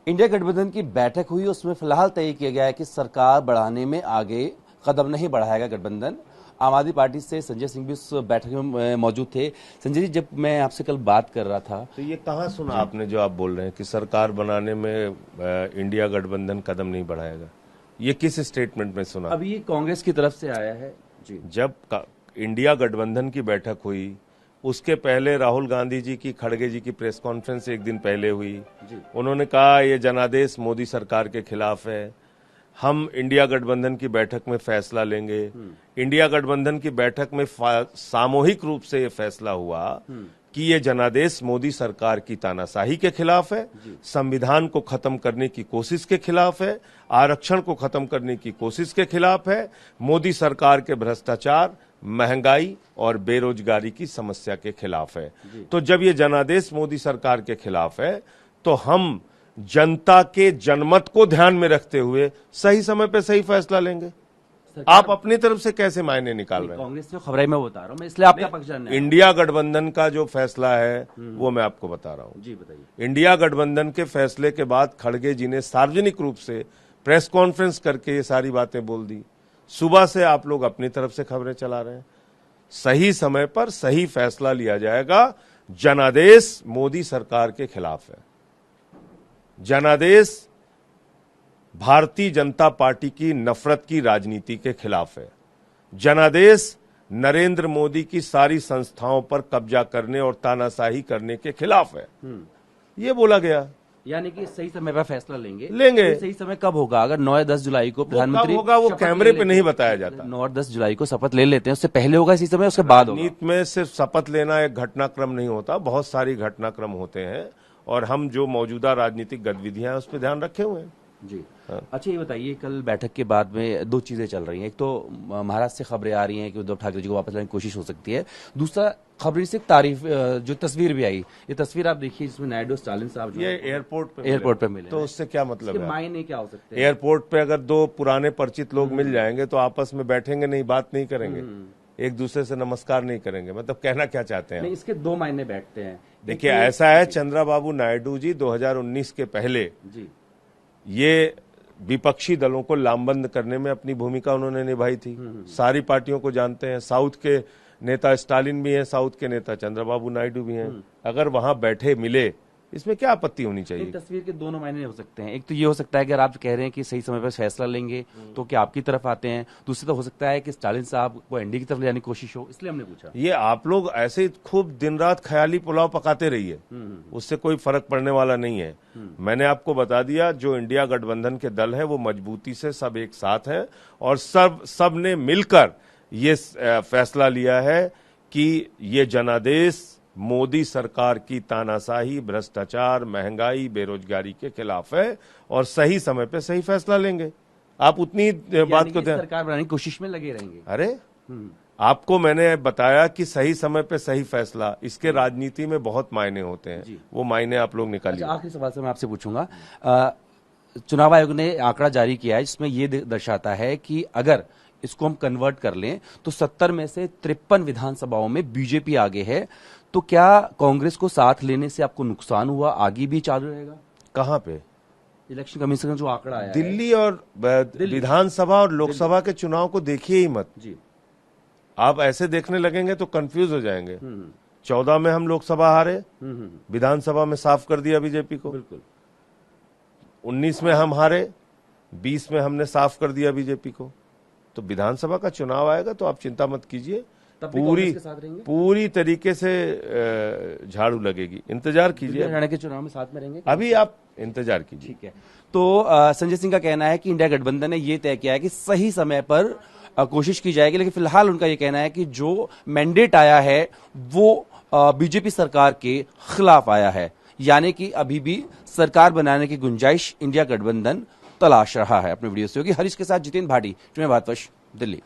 India गठबंधन की बैठक हुई, उसमें फिलहाल तय किया गया है कि सरकार बढ़ाने में आगे कदम नहीं बढ़ाएगा गठबंधन। आम आदमी पार्टी से संजय सिंह भी उस बैठक में मौजूद थे। संजय जी, जब मैं आपसे कल बात कर रहा था तो ये कहाँ सुना आपने जो आप बोल रहे हैं कि सरकार बनाने में इंडिया गठबंधन कदम नहीं बढ़ाएगा? ये किस स्टेटमेंट में सुना? अभी ये कांग्रेस की तरफ से आया है जी। जब इंडिया गठबंधन की बैठक हुई उसके पहले राहुल गांधी जी की, खड़गे जी की प्रेस कॉन्फ्रेंस एक दिन पहले हुई। उन्होंने कहा ये जनादेश मोदी सरकार के खिलाफ है, हम इंडिया गठबंधन की बैठक में फैसला लेंगे। इंडिया गठबंधन की बैठक में सामूहिक रूप से ये फैसला हुआ कि ये जनादेश मोदी सरकार की तानाशाही के खिलाफ है, संविधान को खत्म करने की कोशिश के खिलाफ है, आरक्षण को खत्म करने की कोशिश के खिलाफ है, मोदी सरकार के भ्रष्टाचार, महंगाई और बेरोजगारी की समस्या के खिलाफ है। तो जब ये जनादेश मोदी सरकार के खिलाफ है तो हम जनता के जनमत को ध्यान में रखते हुए सही समय पे सही फैसला लेंगे। आप अपनी तरफ से कैसे मायने निकाल रहे हैं? कांग्रेस से खबरें मैं बता रहा हूं, मैं इसलिए आपका पक्ष जानना है। इंडिया गठबंधन का जो फैसला है वो मैं आपको बता रहा हूं जी, बताइए। इंडिया गठबंधन के फैसले के बाद खड़गे जी ने सार्वजनिक रूप से प्रेस कॉन्फ्रेंस करके ये सारी बातें बोल दी। सुबह से आप लोग अपनी तरफ से खबरें चला रहे हैं। सही समय पर सही फैसला लिया जाएगा। जनादेश मोदी सरकार के खिलाफ है। जनादेश भारतीय जनता पार्टी की नफरत की राजनीति के खिलाफ है। जनादेश नरेंद्र मोदी की सारी संस्थाओं पर कब्जा करने और तानाशाही करने के खिलाफ है। ये बोला गया। यानी कि सही समय पर फैसला लेंगे। तो सही समय कब होगा? अगर 9 या 10 जुलाई को प्रधानमंत्री होगा वो कैमरे पे नहीं बताया जाता। 9 और 10 जुलाई को शपथ ले लेते हैं, उससे पहले होगा इसी समय, उसके बाद होगा? नीति में सिर्फ शपथ लेना एक घटनाक्रम नहीं होता, बहुत सारी घटनाक्रम होते हैं और हम जो मौजूदा राजनीतिक गतिविधियां हैं उस पर ध्यान रखे हुए हैं जी। अच्छा, ये बताइए, कल बैठक के बाद में दो चीजें चल रही हैं। एक तो महाराष्ट्र से खबरें आ रही हैं कि उद्धव ठाकरे जी को वापस लाने की कोशिश हो सकती है। दूसरा, खबरें से तारीफ, जो तस्वीर भी आई, ये तस्वीर आप देखिए जिसमें नायडू, स्टालिन साहब ये एयरपोर्ट पे मिले। तो उससे क्या मतलब है? मायने क्या हो सकते हैं? एयरपोर्ट पे अगर दो पुराने परिचित लोग मिल जाएंगे तो आपस में बैठेंगे नहीं, बात नहीं करेंगे, एक दूसरे से नमस्कार नहीं करेंगे, मतलब कहना क्या चाहते हैं? नहीं, इसके दो मायने बैठते हैं। देखिए, ऐसा है, चंद्रबाबू नायडू जी 2019 के पहले जी ये विपक्षी दलों को लामबंद करने में अपनी भूमिका उन्होंने निभाई थी। सारी पार्टियों को जानते हैं। साउथ के नेता स्टालिन भी हैं, साउथ के नेता चंद्रबाबू नायडू भी हैं। अगर वहां बैठे मिले, इसमें क्या आपत्ति होनी चाहिए? तस्वीर के दोनों मायने हो सकते हैं। एक तो ये हो सकता है कि अगर आप कह रहे हैं कि सही समय पर फैसला लेंगे तो क्या आपकी तरफ आते हैं। दूसरी तो हो सकता है कि स्टालिन साहब को एनडीए की तरफ ले जाने की कोशिश हो, इसलिए हमने पूछा। ये आप लोग ऐसे खूब दिन रात ख्याली पुलाव पकाते रहिए, उससे कोई फर्क पड़ने वाला नहीं है। मैंने आपको बता दिया, जो इंडिया गठबंधन के दल है वो मजबूती से सब एक साथ है और सब ने मिलकर ये फैसला लिया है कि ये जनादेश मोदी सरकार की तानाशाही, भ्रष्टाचार, महंगाई, बेरोजगारी के खिलाफ है और सही समय पे सही फैसला लेंगे। आप उतनी बात को सरकार बनाने की कोशिश में लगे रहेंगे। अरे आपको मैंने बताया कि सही समय पे सही फैसला, इसके राजनीति में बहुत मायने होते हैं, वो मायने आप लोग निकालिए। आखिरी सवाल से मैं आपसे पूछूंगा, चुनाव आयोग ने आंकड़ा जारी किया है जिसमें ये दर्शाता है कि अगर इसको हम कन्वर्ट कर लें तो 70 में से 53 विधानसभाओं में बीजेपी आगे है। तो क्या कांग्रेस को साथ लेने से आपको नुकसान हुआ, आगे भी चालू रहेगा? कहां पे? इलेक्शन कमीशन का जो आंकड़ा आया दिल्ली और विधानसभा और लोकसभा के चुनाव को देखिए ही मत जी। आप ऐसे देखने लगेंगे तो कंफ्यूज हो जाएंगे। 14 में हम लोकसभा हारे, विधानसभा में साफ कर दिया बीजेपी को। बिल्कुल। 19 में हम हारे, 20 में हमने साफ कर दिया बीजेपी को। तो विधानसभा का चुनाव आएगा तो आप चिंता मत कीजिए, पूरी तरीके से झाड़ू लगेगी। इंतजार कीजिए, हरियाणा के चुनाव में साथ में रहेंगे। अभी आप इंतजार कीजिए। ठीक है। तो संजय सिंह का कहना है कि इंडिया गठबंधन ने ये तय किया है कि सही समय पर कोशिश की जाएगी, लेकिन फिलहाल उनका ये कहना है कि जो मैंडेट आया है वो बीजेपी सरकार के खिलाफ आया है। यानी कि अभी भी सरकार बनाने की गुंजाइश इंडिया गठबंधन तलाश रहा है। अपने वीडियो से होगी हरीश के साथ जितेंद्र भाटी, भारतवर्ष, दिल्ली।